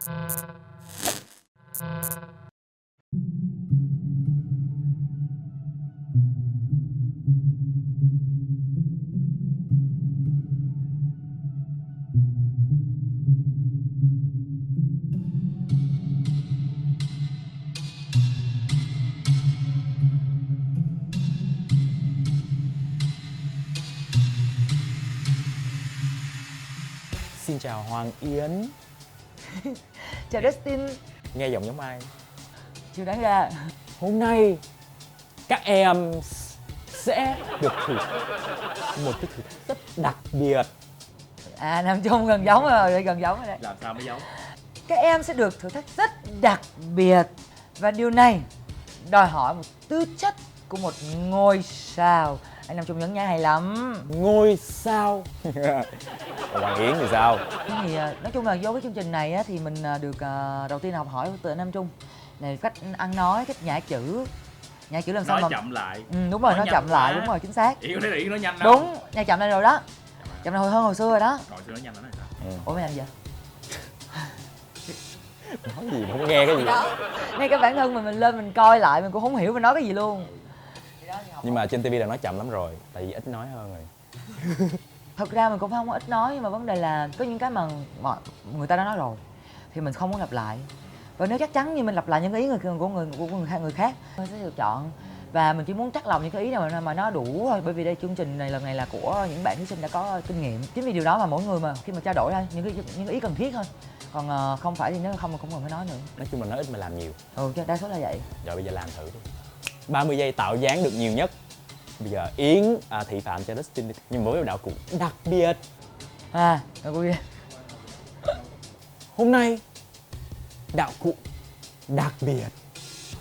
Xin chào Hoàng Yến. Chào Dustin. Nghe giọng giống ai? Chưa đoán ra. Hôm nay các em sẽ được thử một cái thử thách rất đặc biệt. À, Nam Trung gần giống rồi, gần giống rồi đấy. Làm sao mới giống? Các em sẽ được thử thách rất đặc biệt. Và điều này đòi hỏi một tư chất của một ngôi sao. Anh Nam Trung nhấn nhá hay lắm. Ngôi sao. Hoàng Yến thì sao? Thì nói chung là vô cái chương trình này á, thì mình được đầu tiên là học hỏi từ anh Nam Trung này, cách ăn nói, cách nhả chữ làm sao nói mà chậm lại. đúng rồi, nói chậm lại, đúng rồi, chính xác. Yến có thấy là Yến nói nhanh đâu? Đúng, nhả chậm lại rồi đó. Chậm lại hơn hồi xưa rồi đó. Còn xưa nói nhanh lắm này sao? Ủa mày làm gì? Nói gì mà không nghe cái gì. Ngay cái bản thân mình lên mình coi lại mình cũng không hiểu mình nói cái gì luôn. Nhưng mà trên TV là nói chậm lắm rồi, tại vì ít nói hơn rồi. Thật ra mình cũng không có ít nói, nhưng mà vấn đề là có những cái mà người ta đã nói rồi thì mình không muốn lặp lại. Và nếu chắc chắn như mình lặp lại những cái ý của người khác mình sẽ lựa chọn. Và mình chỉ muốn chắc lòng những cái ý nào mà nó đủ thôi, bởi vì đây chương trình này lần này là của những bạn thí sinh đã có kinh nghiệm. Chính vì điều đó mà mỗi người mà khi mà trao đổi ra những cái ý cần thiết thôi. Còn không phải thì nếu không cần phải nói nữa. Nói chung là nói ít mà làm nhiều. Chứ đa số là vậy. Rồi bây giờ làm thử đi. 30 giây tạo dáng được nhiều nhất. Bây giờ Yến thị phạm cho Dustin đi. Nhưng với đạo cụ đặc biệt. Đạo cụ gì? Hôm nay đạo cụ đặc biệt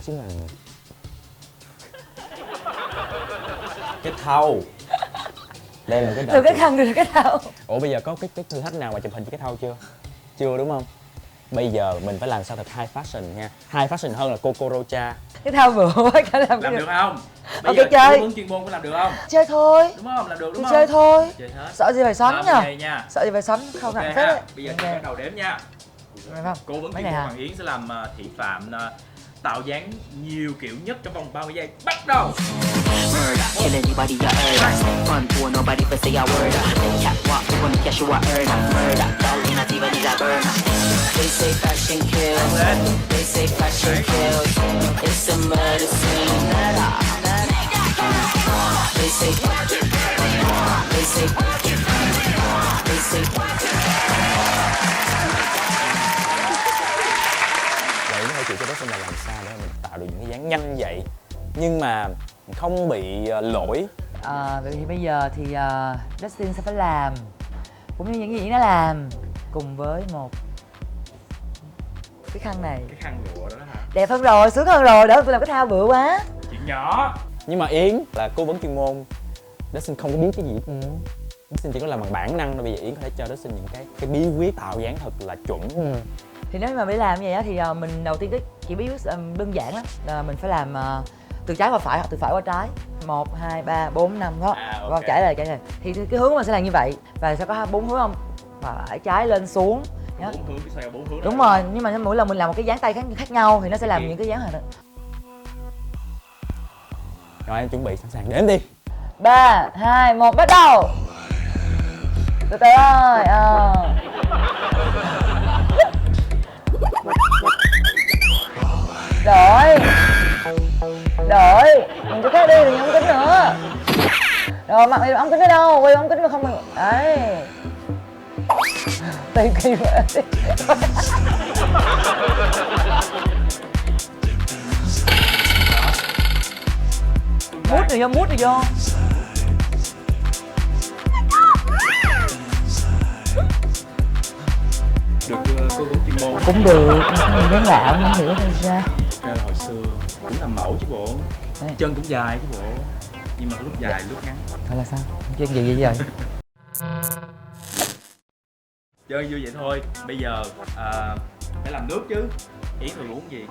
chính là cái thau. Đây là cái đạo Được cái cụ. khăn, được cái thau. Ủa bây giờ có cái thử thách nào mà chụp hình với cái thau chưa? Chưa đúng không? Bây giờ mình phải làm sao thật high fashion nha. High fashion hơn là Coco Rocha. Cái thau vừa quá cả làm Làm được không? Ok, Bây giờ chơi. cố vấn chuyên môn có làm được không? Chơi thôi. Đúng không? Làm được đúng Thì không? chơi thôi. Chơi hết. Sợ gì phải xoắn Đó, nhờ. đây nha. Sợ gì phải xoắn không Ok nặng phết ha. đấy. Bây giờ chúng ta bắt đầu đếm nha. Được không? Cố vấn Mấy chuyên này môn hả? Hoàng Yến sẽ làm thị phạm tạo dáng nhiều kiểu nhất trong vòng 30 giây. Bắt đầu. Murder, kill anybody you heard. Fun for nobody for say a word. Catwalk, we wanna catch you a earn. Murder, darling, not even need a burn. They say fashion kills. They say fashion kills. It's a murder scene. They say. They say. They say. Vậy nó phải chịu cho Dustin là làm sao để mình tạo được những cái dáng nhanh vậy nhưng mà không bị lỗi. Vậy thì bây giờ thì Dustin sẽ phải làm cũng như những gì nó làm cùng với một cái khăn này. Cái khăn lụa đó hả? Đẹp hơn rồi, sướng hơn rồi, đỡ tôi làm cái thao bự quá. Chuyện nhỏ. Nhưng mà Yến là cố vấn chuyên môn, Dustin không có biết cái gì. Dustin chỉ có làm bằng bản năng thôi. Bây giờ Yến có thể cho Dustin những cái bí quyết tạo dáng thật là chuẩn. Thì nếu mà phải làm như vậy á, thì mình đầu tiên chỉ bí quyết đơn giản lắm là mình phải làm từ trái qua phải hoặc từ phải qua trái. 1, 2, 3, 4, 5 đó. Ok. Chảy này. Thì cái hướng mình sẽ làm như vậy. Và sẽ có 4 hướng không? Phải, trái, lên, xuống. Nhá. 4 hướng, cái xoay 4 hướng. Đúng rồi, nhưng mà mỗi lần mình làm một cái dáng tay khác nhau thì nó sẽ làm những cái dáng này đó. Rồi em chuẩn bị sẵn sàng đếm đi. 3, 2, 1, bắt đầu. Từ từ ơi. Đổi mình cho khác đi, đừng ống kính nữa. Rồi mặc đi ống kính ở đâu, quay ống kính mà không mình đấy. Tìm kỳ vậy. Mút rồi vô. Được cố vấn chuyên môn. Cũng được, mình dáng lạo không hiểu sao ra. Ra là hồi xưa cũng làm mẫu chứ bộ. Đây. Chân cũng dài chứ bộ. Nhưng mà lúc dài lúc ngắn. Thôi là sao? Chuyện gì vậy rồi? Chơi vui vậy thôi. Bây giờ phải làm nước chứ. Yến thường uống gì?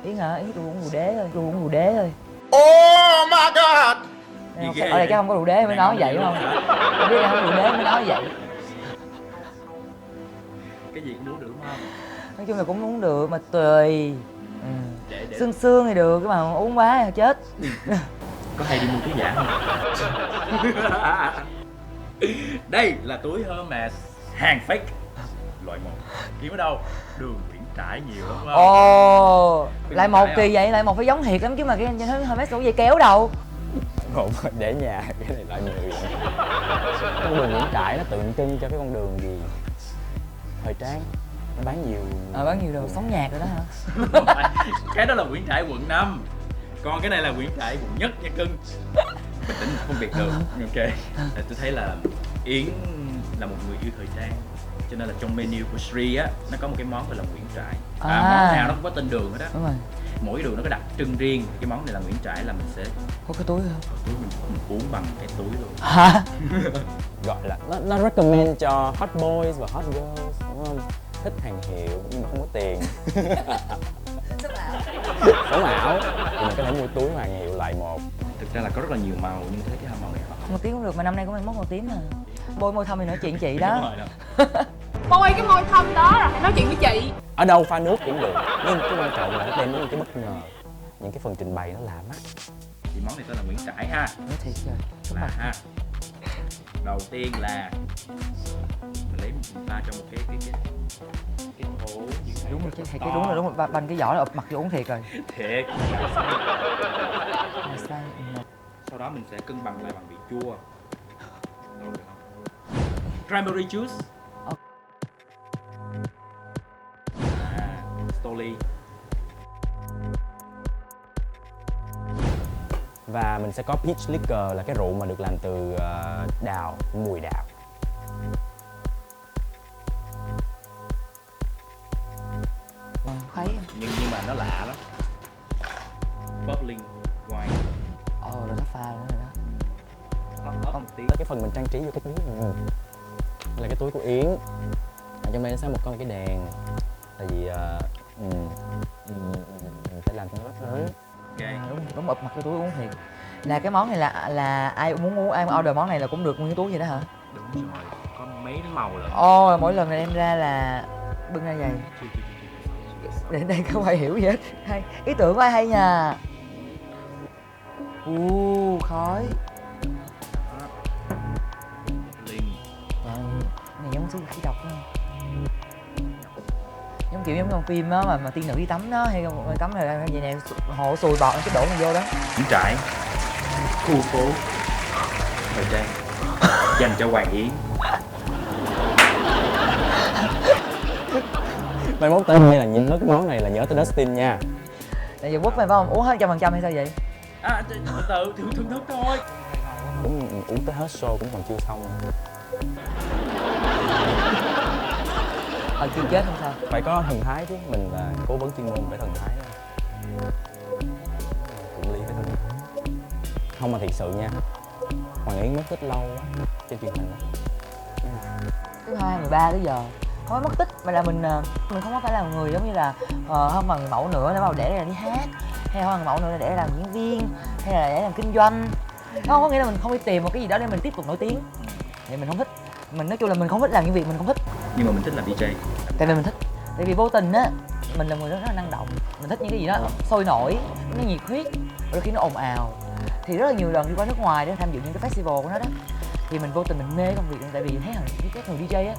Yến hả? Yến tôi uống rượu đế thôi, tôi uống rượu đế thôi. Oh my god. Gì ghê Ở đây vậy? chắc không có rượu đế mới nói vậy đúng không? Không biết là không rượu đế mới nói vậy. Cái gì cũng uống được đúng không? Nói chung là cũng uống được mà tùy. Để Sương sương thì được, cái mà uống quá thì chết. có hay đi mua túi giả không? Đây là túi Hermes hàng fake loại 1. Kiếm ở đâu? Đường Nguyễn Trãi nhiều lắm không? Ồ, Bên lại Nguyễn một Trãi kỳ vậy, lại một phải giống thiệt lắm chứ mà cái Hermes đâu có dây kéo đâu. Một để nhà, cái này lại nhiều vậy. Con đường Nguyễn Trãi nó tượng trưng cho cái con đường gì? Thời trang. Nó bán nhiều. Bán nhiều đồ sống nhạc rồi đó hả? Cái đó là Nguyễn Trãi quận 5. Còn cái này là Nguyễn Trãi quận nhất nha cưng. Bình tĩnh phân biệt được. Ok. Tôi thấy là Yến là một người yêu thời trang, cho nên là trong menu của Sri á nó có một cái món gọi là Nguyễn Trãi. Món nào nó cũng có tên đường hết á. Đúng rồi. Mỗi đường nó có đặc trưng riêng. Cái món này là Nguyễn Trãi là mình sẽ Có cái túi không? túi mình uống bằng cái túi luôn. Hả? Gọi là nó recommend cho hot boys và hot girls, đúng không? Thích hàng hiệu nhưng mà không có tiền. Sống ảo thì mình có thể mua túi hàng hiệu loại 1. Thực ra là có rất là nhiều màu nhưng thấy cái màu này Màu tím cũng được, mà năm nay có mai mốt màu tím mà. Bôi môi thâm thì nói chuyện chị đó. đúng rồi đó. Bôi cái môi thâm đó rồi hãy nói chuyện với chị. Ở đâu pha nước cũng được, nhưng cái quan trọng là nó đem đến những cái bất ngờ, những cái phần trình bày nó lạ mắt. Thì món này tên là Nguyễn Trãi ha. Nói thiệt rồi. Đúng Là rồi. ha. Đầu tiên là mình lấy mình pha cho một cái thố như thế. Đúng rồi chứ, hay cái đúng rồi, đúng rồi. Banh cái vỏ nó ụp mặt vô uống thiệt rồi. Thiệt. Mà sao? Sau đó mình sẽ cân bằng lại bằng vị chua. Đâu được không? Cranberry juice. Stoli. Và mình sẽ có peach liquor là cái rượu mà được làm từ đào, mùi đào. Khuấy. Nhưng mà nó lạ lắm. Bubbling wine. Rồi nó pha nữa rồi đó. Hot một tí. Cái phần mình trang trí vô cái túi này là cái túi của Yến. Ở trong đây nó sẽ một con cái đèn. Tại vì phải làm cho nó rất lớn. Ok. Đúng ụp mặt cái túi uống thiệt. Là cái món này là ai muốn uống, ai order món này là cũng được nguyên cái túi vậy đó hả? Đúng rồi. Có mấy cái màu lận. Mỗi lần này đem ra là bưng ra vậy. Để đây không ai hiểu gì hết. Hay. Ý tưởng của ai hay nha. Khói. Liên. Trời, này giống sư khí độc đó. Giống kiểu giống trong phim đó mà tiên nữ đi tắm đó, hay một người tắm này vậy nè, hộ sùi bọt cái đổ này vô đó. Nguyễn Trãi, khu phố thời trang dành cho Hoàng Yến. Mai mốt tới đây là nhìn nó cái món này là nhớ tới Dustin nha. Tại vì Quốc mày phải không uống hết 100% hay sao vậy? Từ từ thưởng thức thôi. Cũng uống tới hết show cũng còn chưa xong. Chưa chết không sao. Phải có thần thái chứ, mình là cố vấn chuyên môn phải thần thái đó. Cũng lý phải thần thái. Không mà thiệt sự nha, Hoàng Yến mất tích lâu quá trên truyền hình đó. Thứ 2, 13 tới giờ không có mất tích, mà là mình không có phải là người giống như là không bằng người mẫu nữa để vào để ra đi hát, hay không bằng người mẫu nữa để làm diễn viên, hay là để làm kinh doanh. Không có nghĩa là mình không đi tìm một cái gì đó để mình tiếp tục nổi tiếng. Vậy mình không thích. Mình nói chung là mình không thích làm những việc mình không thích. Nhưng mà mình thích làm DJ. Tại vì mình thích. Tại vì vô tình á, mình là người rất là năng động. Mình thích những cái gì đó sôi nổi, nó nhiệt huyết, đôi khi nó ồn ào. Thì rất là nhiều lần đi qua nước ngoài để tham dự những cái festival của nó đó, thì mình vô tình mình mê công việc này. Tại vì thấy các người DJ á,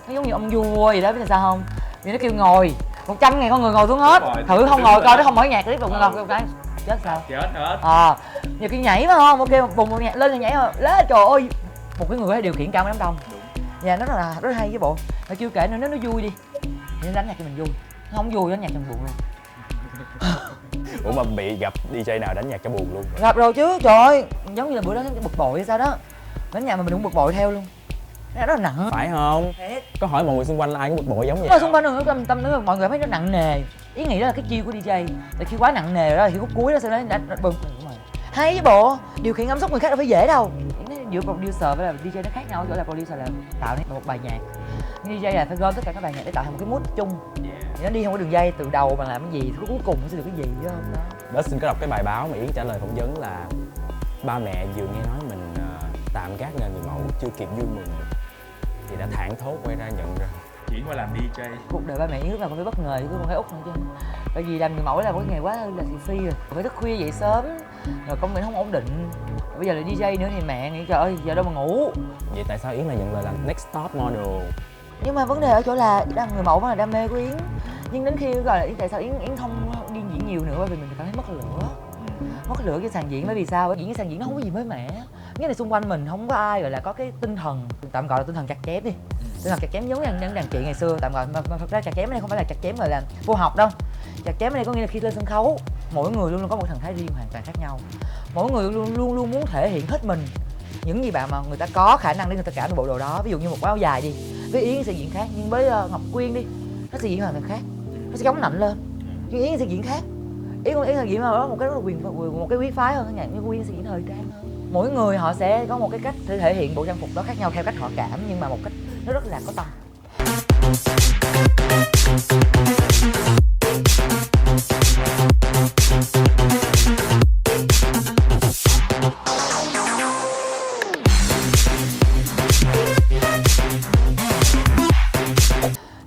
nó giống như ông vua gì đó, biết là sao không? Vì nó kêu ngồi 100.000 con người ngồi xuống hết, thử không ngồi coi nó không mở nhạc clip một ngồi cái chết sao? Chết hết. Nhiều khi nhảy phải không? Ok, bùng một nhạc lên là nhảy rồi, lên trời ơi, một cái người có thể điều khiển cả một đám đông. Và nó rất hay với bộ. Mà chưa kể nữa, nếu nó vui đi thì nó đánh nhạc cho mình vui, nó không vui đánh nhạc cho mình buồn luôn. Ủa mà bị gặp DJ nào đánh nhạc cho buồn luôn? Gặp rồi chứ, trời ơi, giống như là bữa đó bực bội hay sao đó, đánh nhạc mà mình cũng bực bội theo luôn. Nó rất là nặng. Phải không? Có hỏi mọi người xung quanh là ai cũng bực bội giống vậy? Ở xung quanh đừng có tâm nữa, mọi người thấy nó nặng nề. Ý nghĩ đó là cái chiêu của DJ. Tại khi quá nặng nề rồi đó, thì khúc cuối đó sau đó đã bừng. Hay với bộ, điều khiển cảm xúc người khác đâu phải dễ đâu. Giữa producer với là DJ nó khác nhau, chỗ là producer là tạo nên một bài nhạc, DJ là phải gom tất cả các bài nhạc để tạo thành một cái mood chung. Thì nó đi không có đường dây từ đầu bằng làm cái gì, thì cuối cùng nó sẽ được cái gì đó không đó. Đó xin có đọc cái bài báo mà Yến trả lời phỏng vấn là ba mẹ vừa nghe nói mình tạm gác nghề người mẫu chưa kịp vui mừng thì đã thảng thốt quay ra nhận ra chuyển qua làm DJ? Cuộc đời ba mẹ Yến lúc nào cũng phải bất ngờ với con gái út nữa chứ. Bởi vì làm người mẫu là một cái nghề quá là thị phi rồi, phải thức khuya dậy sớm, rồi công việc không ổn định. Bây giờ là DJ nữa thì mẹ nghĩ trời ơi giờ đâu mà ngủ. Vậy tại sao Yến lại nhận lời làm next top model? Nhưng mà vấn đề ở chỗ là đang người mẫu vẫn là đam mê của Yến. Nhưng đến khi gọi là tại sao Yến không đi diễn nhiều nữa, bởi vì mình cảm thấy mất lửa. Mất lửa cái sàn diễn. Bởi vì sao? Bởi vì diễn cái sàn diễn nó không có gì mới mẻ. Cái này xung quanh mình không có ai gọi là có cái tinh thần, tạm gọi là tinh thần chặt chém đi. Tinh thần chặt chém giống như đàn chị ngày xưa, tạm gọi mà thật ra chặt chém ở đây không phải là chặt chém gọi là vô học đâu. Chặt chém ở đây có nghĩa là khi lên sân khấu, mỗi người luôn luôn có một thần thái riêng hoàn toàn khác nhau. Mỗi người luôn muốn thể hiện hết mình những gì bạn mà người ta có khả năng để người ta cảm được bộ đồ đó. Ví dụ như một áo dài đi, với Yến sẽ diễn khác, nhưng với Ngọc Quyên đi, nó sẽ diễn hoàn toàn khác, nó sẽ chống nạnh lên. Nhưng Yến sẽ diễn khác. Yến là diễn mà đó một cái rất là một cái quý phái hơn, nhưng Quyên sẽ diễn thời trang hơn. Mỗi người họ sẽ có một cái cách để thể hiện bộ trang phục đó khác nhau theo cách họ cảm, nhưng mà một cách nó rất là có tâm.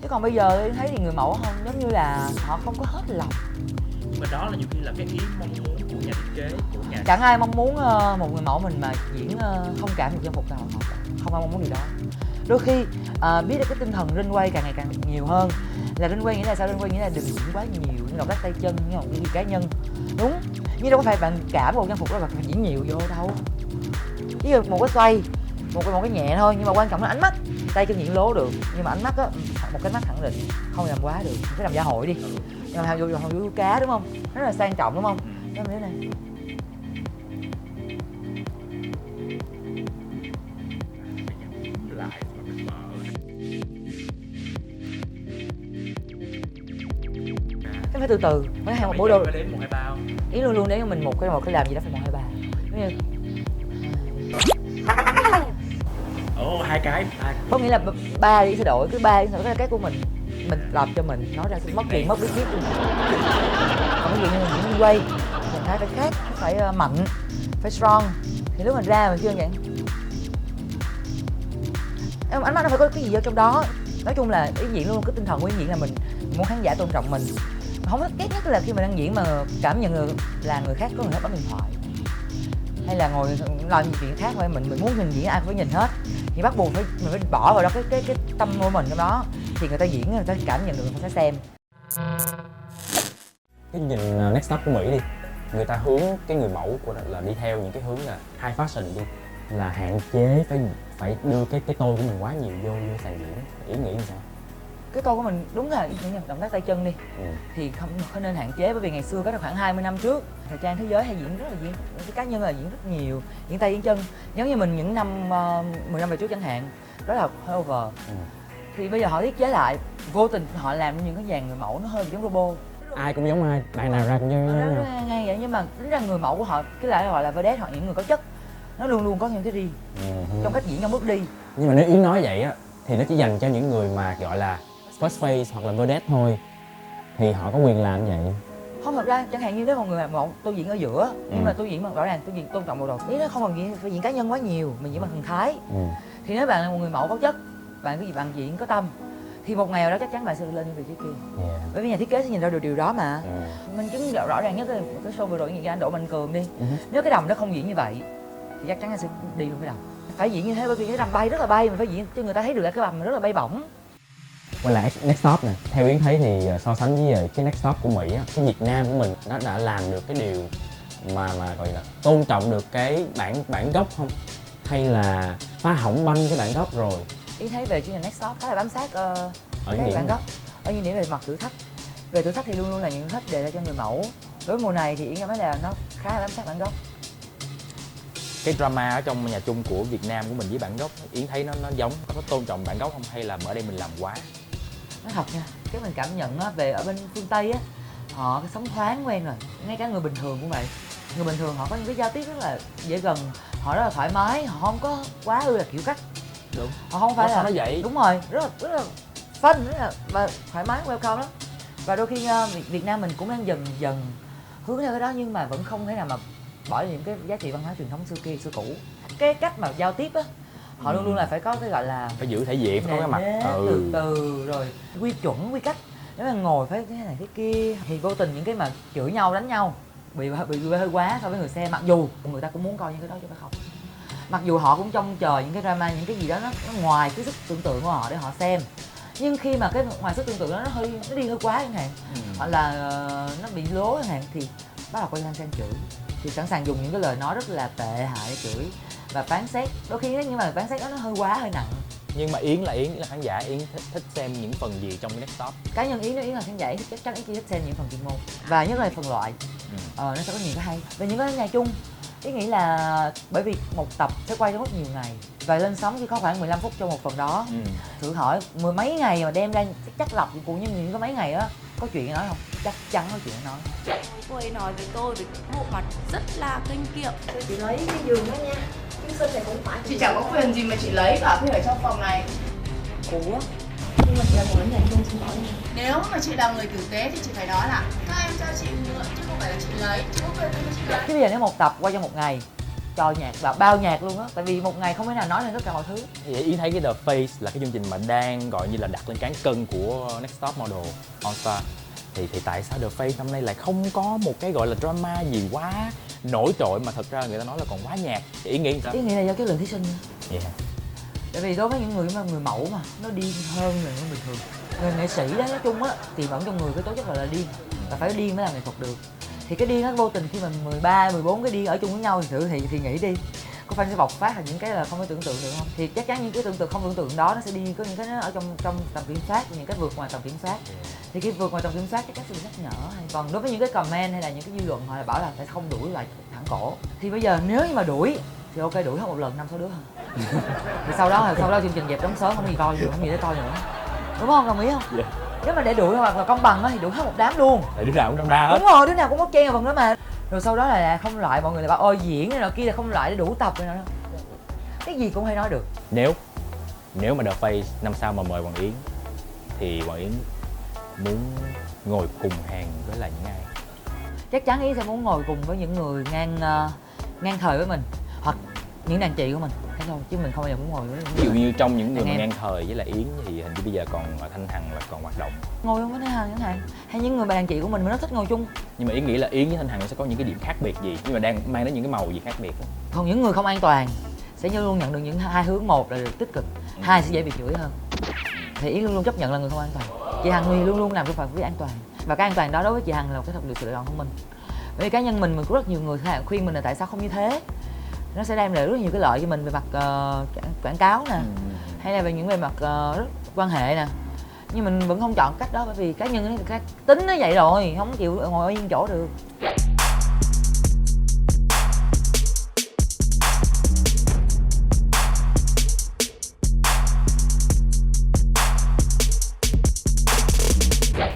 Chứ còn bây giờ em thấy thì người mẫu không giống như là họ không có hết lòng. Nhưng mà đó là nhiều khi là cái ý mong muốn của nhà thiết kế, của nhà. Chẳng ai mong muốn một người mẫu mình mà diễn không cảm được trang phục nào, họ không ai mong muốn điều đó. Đôi khi biết được cái tinh thần runway càng ngày càng nhiều hơn. Là runway nghĩa là sao? Runway nghĩa là đừng diễn quá nhiều, như động tác tay chân, như một cái cá nhân, đúng. Nhưng đâu có phải bạn cảm một trang phục đó là bạn diễn nhiều vô đâu. Ví dụ một cái xoay, một cái nhẹ thôi, nhưng mà quan trọng là ánh mắt. Tay chân diễn lố được, nhưng mà ánh mắt á, một cái mắt khẳng định, không làm quá được. Phải làm giả hội đi, nhưng mà hầu cá đúng không? Rất là sang trọng đúng không? Cái thế này. Lại mà mình mở. Cái phải từ từ, phải hay một bộ đồ. Phải đếm 1, 2, 3 không? Ý luôn đếm cho mình một cái làm gì đó phải 1, 2, 3. Như Ồ, 2 cái. có nghĩa là 3 đi sẽ đổi, cứ 3 sẽ đổi cái của mình làm cho mình nói ra sẽ mất tiền mất biết luôn. Còn ví dụ như mình diễn quay, mình thấy phải khác, phải mạnh, phải strong thì lúc mình ra mình chưa vậy. Ánh mắt nó phải có cái gì ở trong đó. Nói chung là ý diễn luôn, cái tinh thần của ý diễn là mình muốn khán giả tôn trọng mình. Không có ghét nhất là khi mà đang diễn mà cảm nhận được là người khác có người khác bấm điện thoại hay là ngồi làm gì chuyện khác thôi, mình muốn mình diễn ai cũng phải nhìn hết thì bắt buộc mình phải bỏ vào đó cái tâm của mình trong đó thì người ta diễn, người ta cảm nhận được, người ta sẽ xem. Cái nhìn next top của Mỹ đi, người ta hướng cái người mẫu của là đi theo những cái hướng là high fashion đi, là hạn chế phải đưa cái tôi của mình quá nhiều vô sàn diễn. Ý nghĩ như sao? Cái tôi của mình đúng là những động tác tay chân đi thì không nên hạn chế, bởi vì ngày xưa có khoảng 20 năm trước thời trang thế giới hay diễn rất là diễn, cái cá nhân là diễn rất nhiều, diễn tay diễn chân, giống như mình những năm 10 năm về trước chẳng hạn, đó là hơi over. Thì bây giờ họ thiết chế lại, vô tình họ làm những cái dàn người mẫu nó hơi bị giống robot. Ai cũng giống ai, bạn nào ra cũng giống nhau. Ngay vậy, nhưng mà tính ra người mẫu của họ cái lại gọi là vedette, họ những người có chất, nó luôn luôn có những cái riêng trong cách diễn, trong bước đi. Nhưng mà nếu Yến nói vậy á thì nó chỉ dành cho những người mà gọi là first face hoặc là vedette thôi, thì họ có quyền làm như vậy. Không, thật ra chẳng hạn như nếu một người mẫu tôi diễn ở giữa nhưng mà tôi diễn bằng rõ ràng, tôi diễn tôn trọng bộ đồ, ý nó không cần diễn phải diễn cá nhân quá nhiều, mình diễn bằng thần thái. Thì nếu bạn là một người mẫu có chất, bạn cái gì bạn diễn có tâm thì một ngày nào đó chắc chắn bạn sẽ lên những vị trí kia. Bởi vì nhà thiết kế sẽ nhìn ra được điều đó mà. Mình chứng rõ ràng nhất là cái show vừa rồi như anh Đỗ Mạnh Cường đi, nếu cái đầm nó không diễn như vậy thì chắc chắn anh sẽ đi luôn cái đầm. Phải diễn như thế, bởi vì cái đầm bay rất là bay, mình phải diễn cho người ta thấy được là cái đầm rất là bay bổng. Quay lại next top nè, theo Yến thấy thì so sánh với cái next top của Mỹ á, cái Việt Nam của mình nó đã làm được cái điều mà gọi là tôn trọng được cái bản gốc không, hay là phá hỏng banh cái bản gốc rồi? Yến thấy về chương trình next top khá là bám sát ở cái bản gốc, ở những điểm về mặt thử thách. Về thử thách thì luôn luôn là những thử thách đề ra cho người mẫu. Đối với mùa này thì Yến cảm thấy là nó khá là bám sát bản gốc. Cái drama ở trong nhà chung của Việt Nam của mình với bản gốc, Yến thấy nó giống, có tôn trọng bản gốc không, hay là ở đây mình làm quá? Nói thật nha, cái mình cảm nhận á, về ở bên phương Tây á, họ sống thoáng quen rồi, ngay cả người bình thường cũng vậy. Người bình thường họ có những cái giao tiếp rất là dễ gần, họ rất là thoải mái, họ không có quá ư là kiểu cách. Đúng. Họ không phải là nó vậy. Đúng rồi, rất là fun, rất là và thoải mái, welcome lắm. Và đôi khi Việt Nam mình cũng đang dần hướng theo cái đó, nhưng mà vẫn không thể nào mà bỏ những cái giá trị văn hóa truyền thống xưa cũ. Cái cách mà giao tiếp á, Họ luôn luôn là phải có cái gọi là phải giữ thể diện, phải có cái mặt. từ từ rồi quy chuẩn quy cách. Nếu mà ngồi phải thế này thế kia thì vô tình những cái mà chửi nhau đánh nhau bị hơi quá so với người xem, mặc dù người ta cũng muốn coi những cái đó chứ phải không. Mặc dù họ cũng trông chờ những cái drama, những cái gì đó nó ngoài cái sức tưởng tượng của họ để họ xem, nhưng khi mà cái ngoài sức tưởng tượng đó nó đi hơi quá chẳng hạn, hoặc là nó bị lố chẳng hạn, thì bắt đầu quay sang chửi, thì sẵn sàng dùng những cái lời nói rất là tệ hại để chửi và phán xét. Đôi khi nhưng mà phán xét đó nó hơi quá, hơi nặng. Nhưng mà Yến là khán giả, Yến thích xem những phần gì trong Next Top? Cá nhân Yến là khán giả thì chắc chắn Yến chỉ thích xem những phần chuyên môn và nhất là phần loại. Nó sẽ có nhiều cái hay và những cái nhạc chung. Yến nghĩ là bởi vì một tập sẽ quay trong rất nhiều ngày và lên sóng chỉ có khoảng 15 phút cho một phần đó. Thử hỏi mười mấy ngày mà đem ra chắc lọc của như những có mấy ngày đó có chuyện để nói không? Chắc chắn có chuyện để nói. Cô ấy nói với tôi với bộ mặt rất là kinh kiệm. Chị lấy cái giường đó nha. Cái sân này cũng phải. Chị chẳng có quyền gì mà chị lấy cả khi ở trong phòng này. Ủa? Nhưng mà chị là một vấn đề chung, xin lỗi nha. Nếu mà chị là người tử tế thì chị phải nói là các em cho chị mượn chứ không phải là chị lấy. Chị có quyền gì mà chị lấy. Thế bây giờ nếu một tập quay trong một ngày cho nhạc và bao nhạc luôn á, tại vì một ngày không thể nào nói lên tất cả mọi thứ. Thì Yến thấy cái The Face là cái chương trình mà đang gọi như là đặt lên cán cân của Next Top Model All Star. Thì tại sao The Face năm nay lại không có một cái gọi là drama gì quá nổi trội mà thật ra người ta nói là còn quá nhạt? Thì Yến nghĩ sao? Yến nghĩ là do cái lượng thí sinh. Yeah. Tại vì đối với những người mẫu mà nó điên hơn là người bình thường. Người nghệ sĩ đó nói chung á thì vẫn trong người cái tố chất là điên và phải điên mới làm nghệ thuật được. Thì cái điên nó vô tình khi mình 13, 14 cái điên ở chung với nhau thì nghĩ đi, có phải sẽ bộc phát là những cái là không thể tưởng tượng được không? Thì chắc chắn những cái không tưởng tượng đó nó sẽ đi, có những cái nó ở trong tầm kiểm soát, những cái vượt ngoài tầm kiểm soát. Thì cái vượt ngoài tầm kiểm soát chắc chắn sẽ bị nhắc nhở. Còn đối với những cái comment hay là những cái dư luận họ là bảo là phải không đuổi lại thẳng cổ. Thì bây giờ nếu như mà đuổi thì ok, đuổi hết một lần 5-6 đứa hơn. Thì sau đó chương trình dẹp đóng sớm, không gì coi nữa, không gì để coi nữa, đúng không? Đồng ý không? Yeah. Nếu mà để đuổi hoặc là công bằng á thì đuổi hết một đám luôn. Tại đứa nào cũng trong đa hết. Đúng rồi, đứa nào cũng có chen vào phần đó mà. Rồi sau đó là không loại, mọi người lại bảo ôi diễn này nọ kia là không loại để đủ tập rồi nọ. Cái gì cũng hay nói được. Nếu mà The Face năm sau mà mời Hoàng Yến thì Hoàng Yến muốn ngồi cùng hàng với lại những ai? Chắc chắn Yến sẽ muốn ngồi cùng với những người ngang thời với mình hoặc những đàn chị của mình, thế thôi, chứ mình không bao giờ muốn ngồi với những Ví dụ như trong những người mà em. ngang thời với lại Yến thì hình như bây giờ còn Thanh Hằng là còn hoạt động. ngồi với Thanh Hằng chẳng hạn, hay những người bạn đàn chị của mình rất thích ngồi chung. Nhưng mà Yến nghĩ là Yến với Thanh Hằng sẽ có những cái điểm khác biệt gì, nhưng mà đang mang đến những cái màu gì khác biệt không? Còn những người không an toàn sẽ luôn nhận được những hai hướng, một là được tích cực, hai sẽ dễ bị chửi hơn. Thì Yến luôn luôn chấp nhận là người không an toàn. Chị Hằng thì luôn luôn làm cái phạm vi an toàn, và cái an toàn đó đối với chị Hằng là cái thật được sự lựa chọn của mình. Bởi vì cá nhân mình có rất nhiều người khuyên mình là tại sao không như thế, nó sẽ đem lại rất nhiều cái lợi cho mình về mặt quảng cáo nè, hay là về những về mặt quan hệ nè, nhưng mình vẫn không chọn cách đó bởi vì cá nhân cái tính nó vậy rồi, không chịu ngồi yên chỗ được.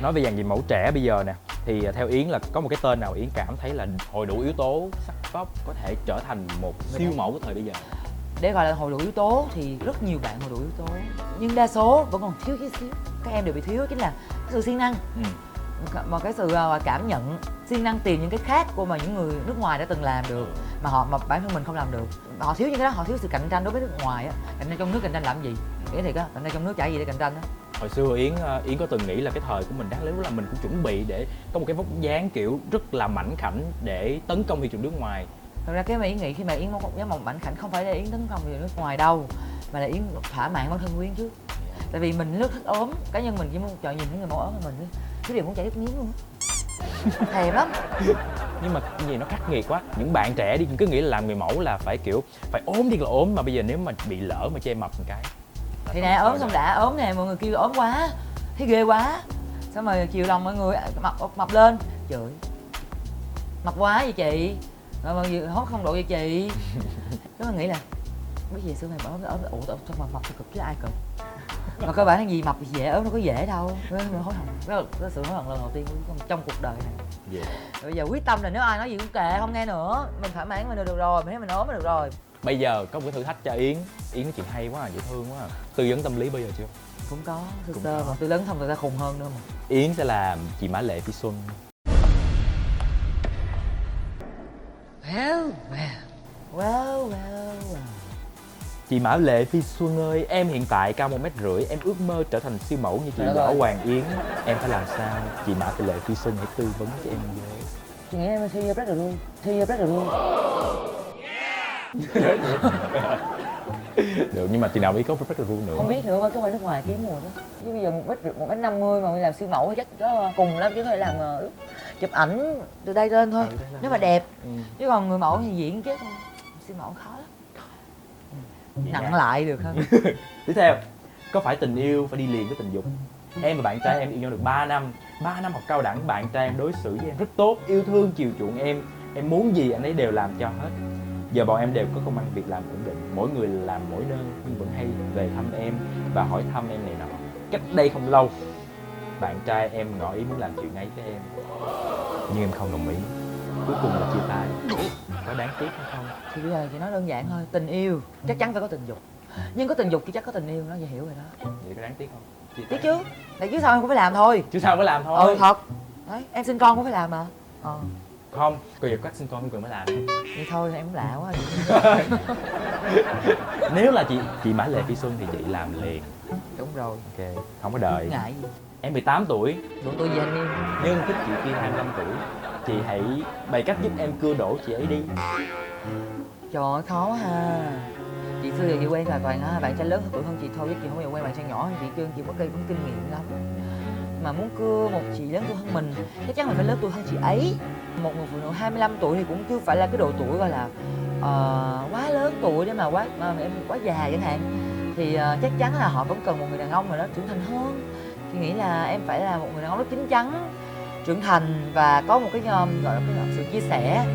Nói về dàn diện mẫu trẻ bây giờ nè, thì theo Yến là có một cái tên nào Yến cảm thấy là hội đủ yếu tố sắc tóc có thể trở thành một siêu mẫu của thời bây giờ? Để gọi là hội đủ yếu tố thì rất nhiều bạn hội đủ yếu tố, nhưng đa số vẫn còn thiếu chút xíu. Các em đều bị thiếu chính là cái sự siêng năng, mà cái sự cảm nhận, siêng năng tìm những cái khác của mà những người nước ngoài đã từng làm được mà bản thân mình không làm được. Họ thiếu những cái đó, họ thiếu sự cạnh tranh đối với nước ngoài á. Cạnh tranh trong nước cạnh tranh làm gì? Cái thiệt á, cạnh tranh trong nước chả gì để cạnh tranh á. Hồi xưa Yến có từng nghĩ là cái thời của mình đáng lẽ là mình cũng chuẩn bị để có một cái vóc dáng kiểu rất là mảnh khảnh để tấn công thị trường nước ngoài. Thật ra cái mà Yến nghĩ khi mà Yến có dáng một mảnh khảnh không phải là Yến tấn công về nước ngoài đâu, mà là Yến thỏa mãn bản thân của Yến trước. Tại vì mình rất thích ốm, cá nhân mình chỉ muốn chọn nhìn những người mẫu ốm của mình thôi, chứ điều muốn chảy nước miếng luôn á. Thèm lắm. Nhưng mà cái gì nó khắc nghiệt quá, những bạn trẻ đi cứ nghĩ là làm người mẫu là phải kiểu phải ốm thì là ốm, mà bây giờ nếu mà bị lỡ mà che mập một cái Thì nè, ốm xong đã ốm nè, mọi người kêu ốm quá, thấy ghê quá, xong rồi chiều lòng mọi người mập lên, chửi mập quá vậy chị, rồi mọi người hốt không độ vậy chị. Đó mình nghĩ là biết gì xưa mày bảo ốm ủ sao mà mập thì cực chứ ai cực. Mà cơ bản là gì mập thì dễ, ốm nó có dễ đâu. Hối hận, đó là sự hối hận lần đầu tiên trong cuộc đời này. Bây giờ quyết tâm là nếu ai nói gì cũng kệ, không nghe nữa, mình thỏa mãn mình được rồi, mình thấy mình ốm là được rồi. Bây giờ có một cái thử thách cho Yến nói chuyện hay quá à, dễ thương quá à. Tư vấn tâm lý bây giờ chưa? Cũng có sơ mà tôi lớn thông người ta khùng hơn nữa mà. Yến sẽ làm chị Mã Lệ Phi Xuân. Well. Chị Mã Lệ Phi Xuân ơi, em hiện tại cao 1m50, em ước mơ trở thành siêu mẫu như chị Võ Hoàng Yến. Em phải làm sao? Chị Mã Lệ Phi Xuân hãy tư vấn cho em với. Chị nghĩ em thi rất được luôn, thi rất được luôn. Được, nhưng mà chị nào biết có rất là ru nữa. Không biết nữa, cái ngoài nước ngoài kiếm mùa đó. Chứ bây giờ 1m50 mà mình làm siêu mẫu thì chắc có cùng lắm, chứ phải làm chụp ảnh từ đây lên thôi. Nếu mà đẹp. Chứ còn người mẫu thì diễn chứ không. Siêu mẫu khó lắm. Nặng lại được không? Tiếp theo, có phải tình yêu phải đi liền với tình dục? Em và bạn trai em yêu nhau được 3 năm. 3 năm học cao đẳng, bạn trai em đối xử với em rất tốt, yêu thương, chiều chuộng em. Em muốn gì anh ấy đều làm cho hết. Giờ bọn em đều có công ăn việc làm ổn định, mỗi người làm mỗi nơi nhưng vẫn hay về thăm em và hỏi thăm em này nọ. Cách đây không lâu, bạn trai em ngỏ ý muốn làm chuyện ấy với em, nhưng em không đồng ý. Cuối cùng là chia tay. Có đáng tiếc hay không? Thì bây giờ chị nói đơn giản thôi, tình yêu chắc chắn phải có tình dục, nhưng có tình dục thì chắc có tình yêu, nó vậy hiểu rồi đó. Vậy có đáng tiếc không? Chia Tiếc tay. chứ, tại chứ sao em cũng phải làm thôi. Chứ sao phải làm thôi. Ừ thật. Đấy, em sinh con cũng phải làm mà. Không, bây giờ cách sinh con không cần phải làm. Vậy thôi em cũng lạ quá. Nếu là chị Mã Lệ Phi Xuân thì chị làm liền. Đúng rồi. Ok, không có đợi. Ngại gì. Em 18 tuổi Độ tuổi gì anh em? nhưng thích chị kia 25 tuổi. Chị hãy bày cách giúp em cưa đổ chị ấy đi. Trời ơi, khó ha. Chị xưa giờ chị quen là toàn bạn trai lớn tuổi hơn chị thôi, chứ chị không bao giờ quen bạn trai nhỏ. Chị kêu chị có kinh nghiệm lắm. Mà muốn cưa một chị lớn tuổi hơn mình, chắc chắn là phải lớn tuổi hơn chị ấy. Một người phụ nữ 25 tuổi thì cũng chưa phải là cái độ tuổi gọi là quá lớn tuổi để mà em quá già chẳng hạn. Thì chắc chắn là họ vẫn cần một người đàn ông nào đó trưởng thành hơn. Chị nghĩ là em phải là một người đàn ông rất chín chắn, trưởng thành và có một cái gọi là cái sự chia sẻ.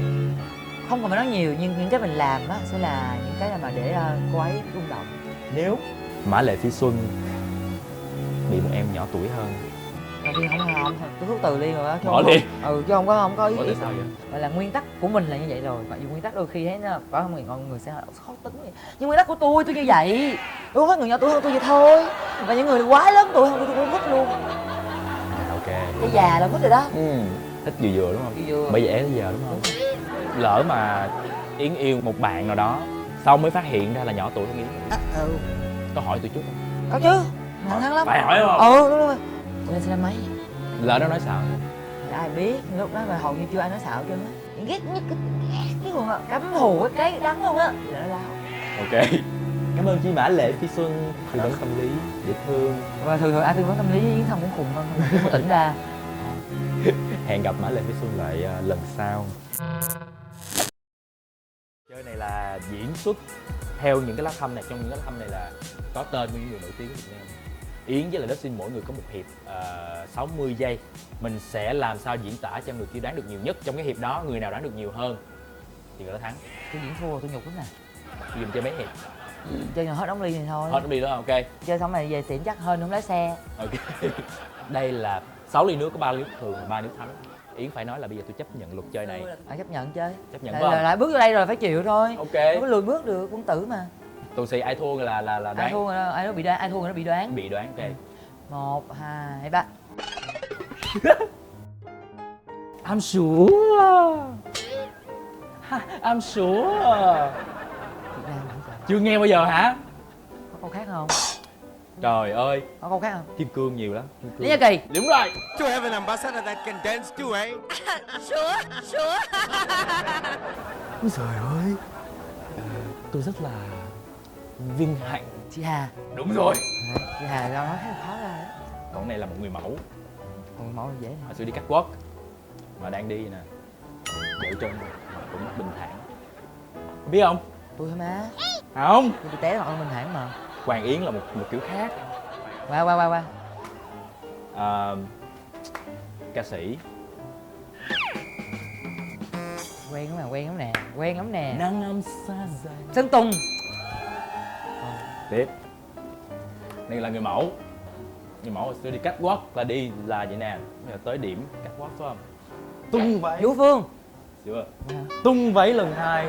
Không cần phải nói nhiều, nhưng những cái mình làm á sẽ là những cái mà để cô ấy rung động. Nếu Mã Lệ Phi Xuân bị một em nhỏ tuổi hơn, Đầu tiên không tôi khước từ đi rồi á. bỏ đi. Chứ không có ý. Ủa tại sao vậy? Gọi là nguyên tắc của mình là như vậy rồi. Mặc dù nguyên tắc đôi khi thấy nó có không mọi người sẽ khó tính vậy. Nhưng nguyên tắc của tôi như vậy. Tôi không thích người nhỏ tuổi hơn tôi vậy thôi. Và những người quá lớn tuổi hơn tôi cũng thích luôn. Ok. Cái già là thích rồi đó. Thích vừa vừa đúng không? Vừa vừa. Bởi vậy tới giờ đúng không? Lỡ mà Yến yêu một bạn nào đó, xong mới phát hiện ra là nhỏ tuổi hơn Yến. Có hỏi tôi chút không? Có chứ. Thẳng thắn lắm. Phải hỏi không? Đúng rồi. Lên xe mấy? Lỡ nó nói sao? Ai biết, lúc đó mà hầu như chưa ai nói xạo chứ á. Ghét nhất cái còn cắm thù cái đắng luôn á. Là nó lao. Ok. Cảm ơn chị Mã Lệ Phi Xuân tư vấn tâm lý dễ thương. Và thường ai tư vấn tâm lý với Yến Thông cũng khùng hơn, không tỉnh ra. Hẹn gặp Mã Lệ Phi Xuân lại lần sau. Chơi này là diễn xuất theo những cái lá thăm này, trong những cái lá thăm này là có tên của những người nổi tiếng của Việt Nam. Yến với lại Đất Sinh mỗi người có một hiệp 60 giây. Mình sẽ làm sao diễn tả cho người kia đoán được nhiều nhất. Trong cái hiệp đó, người nào đoán được nhiều hơn thì người đó thắng. Tôi diễn thua tôi nhục lắm nè. Dùm chơi mấy hiệp? Chơi hết đóng ly này thôi. Hết đi đó, ok. Chơi xong này về xỉn chắc hơn không lái xe. Ok. Đây là 6 ly nước, có 3 ly nước thường và 3 nước thắng. Yến phải nói là bây giờ tôi chấp nhận luật chơi này. Chấp nhận chơi. Chấp nhận phải không? Lại bước vô đây rồi phải chịu thôi. Ok. Không có lùi bước được, quân tử mà. Tôi sẽ ai thua là đoán. Ai thua rồi, ai đó bị đoán, ai thua rồi nó bị đoán. Bị đoán, ok. 1, 2, 3. I'm sure. I'm sure. Việt Nam hả trời? Chưa nghe bao giờ hả? Có câu khác không? Trời ơi, Có câu khác không? kim cương nhiều lắm. Kim cương. Lý Gia Kỳ. Đúng rồi. To have an ambassador that can dance too, eh? Ôi trời ơi. Tôi rất là vinh hạnh. Chị Hà. Đúng rồi. Đấy, chị Hà tao nói khá là khó ra đấy. Còn này là một người mẫu. Còn mẫu là dễ nè. Hồi xưa đi catwalk mà đang đi nè, dạo chân cũng bình thản. Biết không? Tôi hả má? Không. Tôi bị té mặt mình thẳng mà. Hoàng Yến là một kiểu khác. Qua. Ca sĩ. Quen lắm nè. Nắng ấm xa dài. Sơn Tùng. Tiếp. Đây là người mẫu. Người mẫu hồi xưa đi catwalk là đi là vậy nè. Bây giờ tới điểm catwalk phải không? Tung váy. Vũ Phương. Chưa? Tung váy lần 2.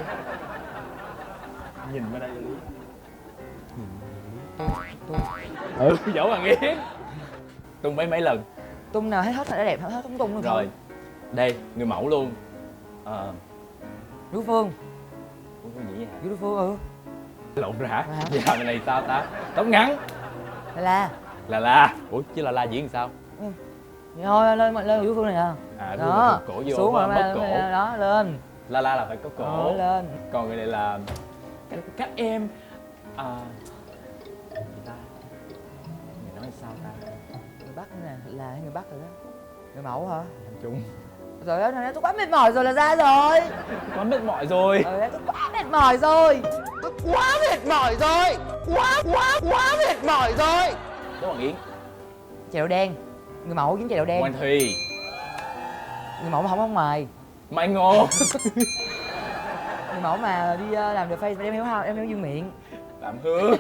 Nhìn qua đây là Lý. Dẫu Hoàng Yến. Tung váy mấy lần? Tung nào hết là đẹp, hết không tung luôn. Rồi. Đây, người mẫu luôn. Vũ Phương. Cũng có gì hả? Vũ Phương. Lộn rồi hả? Giờ này sao ta? Tóc ngắn. là Ủa chứ La diễn làm sao? thôi lên vũ phương này nè. À Đó, cổ vô xuống rồi mất cổ. đó lên. La là phải có cổ. Lên. Còn người này là các em gì ta? Người nói sao ta? Người Bắc nữa nè, là người Bắc rồi đó. Người mẫu hả? Thằng Trung. Rồi đó, tôi quá mệt mỏi rồi là ra rồi. Quá mệt mỏi rồi. Tôi quá mệt mỏi rồi. Tôi quá mệt mỏi rồi. Quá mệt mỏi rồi. Đỗ Hoàng Yến. Chèo đen. Người mẫu kiếm chèo đen. Hoàng Thùy. Người mẫu mà không mời. Mai Ngô. Người mẫu mà đi làm được face đem héo dương miệng. Phạm Hương.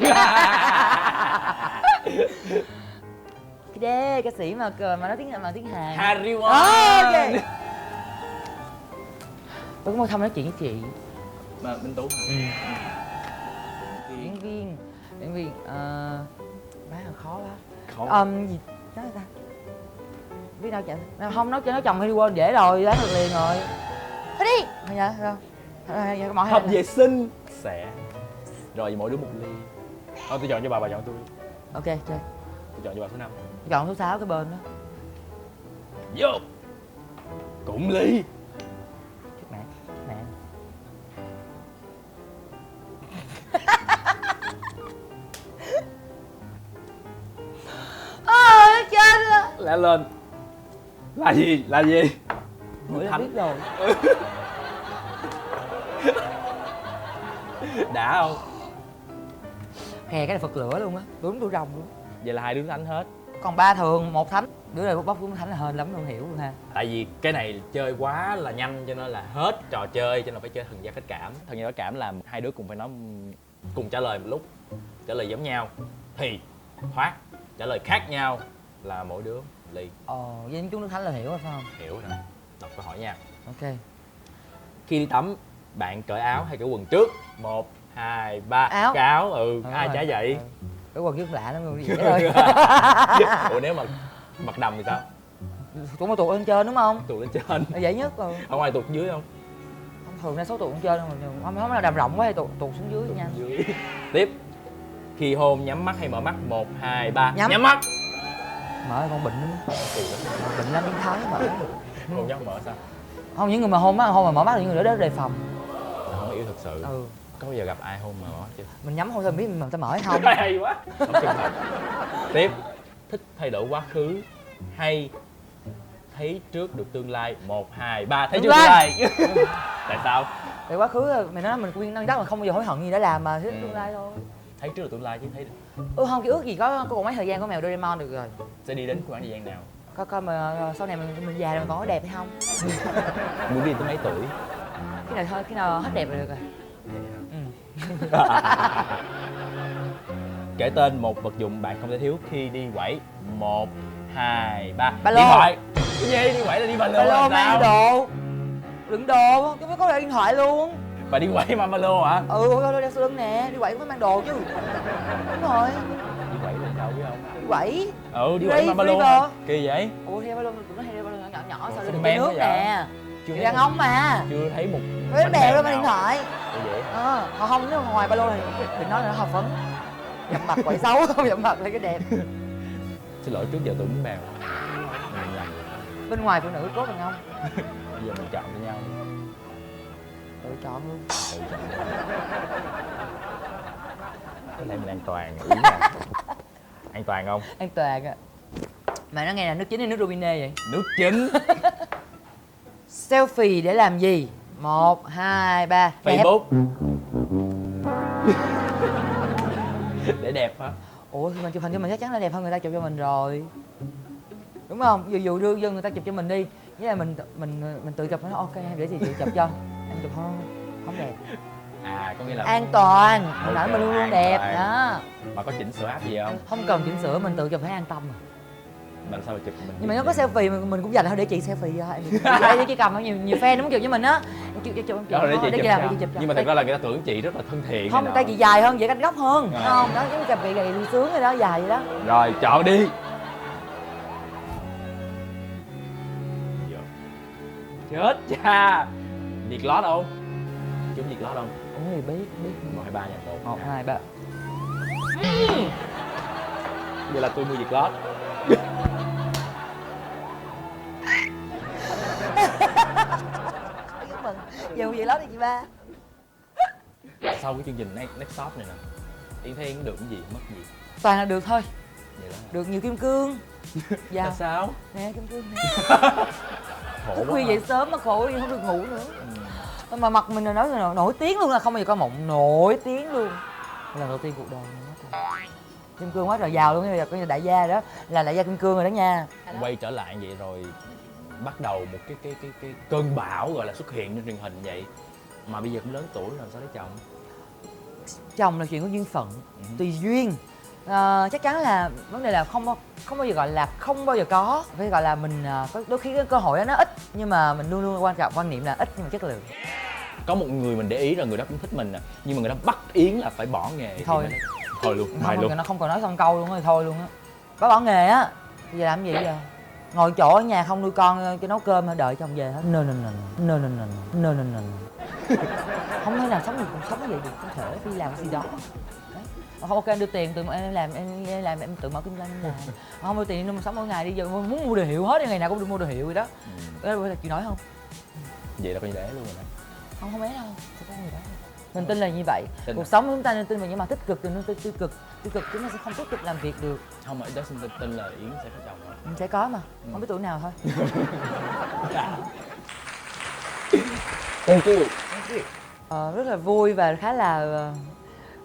Cái đê ca sĩ mà nói tiếng Hàn. Harry Won. Ok. Tôi cũng thăm nói chuyện với chị. Mà Minh Tú hả? Diễn viên bán là khó quá. Khó. Gì nói ta? Biết đâu chẳng không nói chồng hay đi quên dễ rồi, đoán được liền rồi. Thôi đi. Thôi dạ rồi. Mọi Hợp vệ sinh. Sẽ. Rồi mỗi đứa một ly. Thôi tôi chọn cho bà chọn tôi. Ok, chơi. Tôi chọn cho bà số 5. Chọn số 6 cái bên đó. Vô. Cũng ly. Chết mẹ. Chết rồi. Lẽ lên. Là gì? Mũi là biết rồi. Đã không? Hè cái này phật lửa luôn á, đúng đuôi rồng luôn. Vậy là hai đứa thánh hết. Còn 3 thường, 1 thánh. Đứa này bóc cũng thánh là hên lắm luôn, hiểu luôn ha. Tại vì cái này chơi quá là nhanh cho nên là hết trò chơi, cho nên phải chơi thần giao cách cảm. Thần giao cách cảm là hai đứa cùng phải nói cùng trả lời một lúc, trả lời giống nhau thì thoát, trả lời khác nhau là mỗi đứa ly. Với chúng nước thánh là hiểu rồi phải không? Hiểu rồi. Đọc câu hỏi nha. Ok. Khi đi tắm, bạn cởi áo hay cởi quần trước? 1, 2, 3. Áo. Cởi áo. Ai rồi. trả vậy? Cái quần chứ không lạ lắm luôn, dễ rồi. Ủa nếu mà mặc đầm thì sao? Tụi mà tụt lên trên đúng không? Tụt lên trên. Là dễ nhất rồi. Không ai tụt dưới không? Không thường đa số tụt lên trên không, không là đầm rộng quá thì tụt xuống dưới nha. Dưới. Tiếp. Khi hôn nhắm mắt hay mở mắt? 1, 2, 3. Nhắm. mắt. Mở con bệnh lắm. Bệnh lắm biến thái mở. Hôn nhắm mở sao? Không, những người mà hôn mà mở mắt là những người đó đề phòng. Không yêu thật sự. Ừ. Có bao giờ gặp ai hôn mà mở mắt chưa? Mình nhắm không sao biết mình ta mở hay không. Hay quá. Không chân thật. Tiếp. Thích thay đổi quá khứ hay thấy trước được tương lai? 1, 2, 3. Thấy Tương trước tương lai. lai. Tại sao? Tại quá khứ mình nói mình khuyên năng đắc mà không bao giờ hối hận gì đã làm mà thích tương lai thôi. Thấy trước được tương lai chứ thấy được. Không, cái ước gì có còn mấy thời gian của mèo Doraemon được rồi. Sẽ đi đến khoảng thời gian nào? Coi mà sau này mình già rồi mình còn có đẹp hay không. Muốn đi tới mấy tuổi? Khi nào hết đẹp rồi được rồi. Kể tên một vật dụng bạn không thể thiếu khi đi quẩy. 1, 2, 3. Ba lô. Điện thoại. Cái gì? Đi quẩy là đi ba lô. Ba lô là mang sao? đồ, đựng đồ, cái có điện thoại luôn. Bà đi quẩy mang ba lô hả? Đeo sau lưng nè, đi quẩy cũng phải mang đồ chứ. Đúng rồi, Đi quẩy là sao biết không? đi quẩy. Đi quẩy mang ba lô hả? Kỳ vậy? Theo ba lô, tụi nó hay đeo ba lô nhỏ sao Xinh để men nước quá vậy? nè. Chưa Đi thấy đàn ông mà. Chưa thấy một Với bánh bèo bèo đó mang nào. điện thoại. Như vậy. Còn không nếu mà ngoài ba lô thì đừng nói là nó hợp phấn. Dặm mặt quậy xấu, không dặm mặt là cái đẹp. Xin lỗi trước giờ tôi muốn bèo. Mình nhầm. Bên ngoài phụ nữ cốt đàn ông. Bây giờ mình chọn với nhau. Tự chọn luôn. Tự chọn. Cái này mình an toàn. Ý là an toàn không? An toàn ạ. Mà nó nghe là nước chính hay nước robinet vậy? Nước chính. Selfie để làm gì? 1, 2, 3. Facebook. Để đẹp hả? Ủa khi mình chụp hình cho mình chắc chắn là đẹp hơn người ta chụp cho mình rồi. Đúng không? Dù đưa dân người ta chụp cho mình đi, với là mình tự chụp nó ok để gì tự chụp cho. Em chụp không đẹp. À có nghĩa là An toàn, mình Ok, nói mình luôn luôn an đẹp toàn. đó. Mà có chỉnh sửa app gì không? Không cần chỉnh sửa, mình tự chụp phải an tâm mà. Làm sao mà chụp mình? Nhưng mà nếu có selfie mình cũng dành thôi để chị selfie cho em. Đây để chị cầm nhiều fan nó muốn chụp với mình á. Chụp Đó là để chị chụp làm cho. để chị chụp cho. Nhưng mà thật ra là người ta tưởng chị rất là thân thiện. Không, này tay nọ. chị dài hơn, dễ canh góc hơn. À. Không, đó cái cặp gầy thì sướng rồi đó, dài vậy đó. Rồi chọn đi. Chết cha. Nhiệt lót không? Chúng nhiệt lót không? Những người biết 1, 2, 3 nha cô. 1, 2, 3. Vậy là tôi mua Việt lót. Chúc mừng. Giờ vậy lót đi chị ba. Sau cái chương trình Next Stop này nè, Yến thấy Yến được cái gì, mất cái gì? Toàn là được thôi. Vậy đó. Được nhiều kim cương. Là Dạ. sao? Nè kim cương nè. Khổ Thức quá khuya ha. dậy sớm mà khổ đi không được ngủ nữa. Mà mặt mình là nói là nổi tiếng luôn, là không bao giờ có mụn, nổi tiếng luôn. Lần đầu tiên cuộc đời này hết rồi. Kim cương quá trời giàu luôn, bây giờ coi như đại gia đó, là đại gia kim cương rồi đó nha. Quay trở lại vậy rồi bắt đầu một cái cơn bão gọi là xuất hiện trên truyền hình vậy, mà bây giờ cũng lớn tuổi rồi sao lấy chồng? Chồng là chuyện của duyên phận, tùy duyên. Chắc chắn là vấn đề là không bao giờ gọi là không bao giờ có, phải gọi là mình có đôi khi cái cơ hội đó nó ít, nhưng mà mình luôn luôn quan niệm là ít nhưng mà chất lượng. Có một người mình để ý là người đó cũng thích mình nè, nhưng mà người đó bắt Yến là phải bỏ nghề thì Thôi. mới lấy- thôi luôn, mai Không, luôn. nó không còn nói xong câu luôn thì thôi luôn á. Bỏ nghề á, giờ làm gì giờ? Ngồi chỗ ở nhà không nuôi con cho nấu cơm hay đợi chồng về hết. No. Không thể nào sống được cuộc sống vậy được, không thể đi làm cái gì đó. Đấy. Không, ok anh đưa tiền tự em làm em tự mở kinh doanh em làm. Không đưa tiền em sống mỗi ngày đi, giờ muốn mua đồ hiệu hết, ngày nào cũng được mua đồ hiệu vậy đó. Đó là chị nói không? Vậy là coi như để luôn rồi đó. Không bé đâu, sẽ có người đó. Mình tin là như vậy. Tin Cuộc à? sống chúng ta nên tin vào những mặt tích cực, thì nên tiêu cực chúng ta sẽ không tiếp tục làm việc được. Không mà đó xin tin là Yến sẽ có chồng rồi. Mình sẽ có mà, không biết tuổi nào thôi. Thank you. Rất là vui và khá là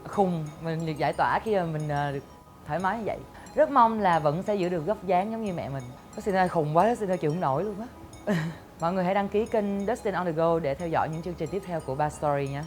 khùng, mình được giải tỏa khi mà mình được thoải mái như vậy. Rất mong là vẫn sẽ giữ được góc dáng giống như mẹ mình. Dustin ơi khùng quá, Dustin ơi chịu không nổi luôn á. Mọi người hãy đăng ký kênh Dustin on the go để theo dõi những chương trình tiếp theo của Ba Story nhé.